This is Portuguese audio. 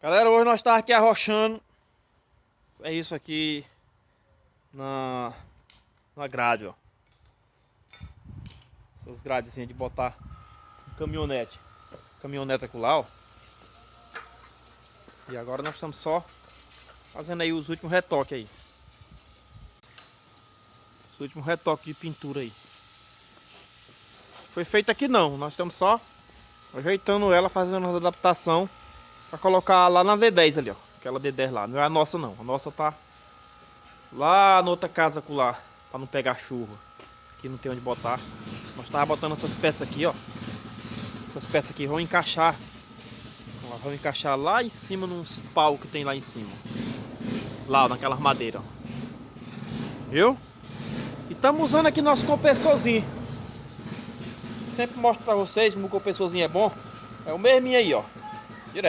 Galera, hoje nós estamos aqui arrochando. É isso aqui na grade, ó. Essas gradezinhas de botar caminhonete. Caminhonete acolá, ó. E agora nós estamos só fazendo aí os últimos retoques aí. Os últimos retoques de pintura aí. Foi feito aqui não, nós estamos só ajeitando ela, fazendo uma adaptação para colocar lá na D10 ali, ó. Aquela D10 lá, não é a nossa não. A nossa tá lá na outra casa acolá, para não pegar chuva. Aqui não tem onde botar. Nós tava botando essas peças aqui, ó. Essas peças aqui vão encaixar. Elas vão encaixar lá em cima nos pau que tem lá em cima. Lá, ó, naquelas madeiras, ó. Viu? E estamos usando aqui nosso compressorzinho. Sempre mostro pra vocês como o compressorzinho é bom. É o mesmo aí, ó.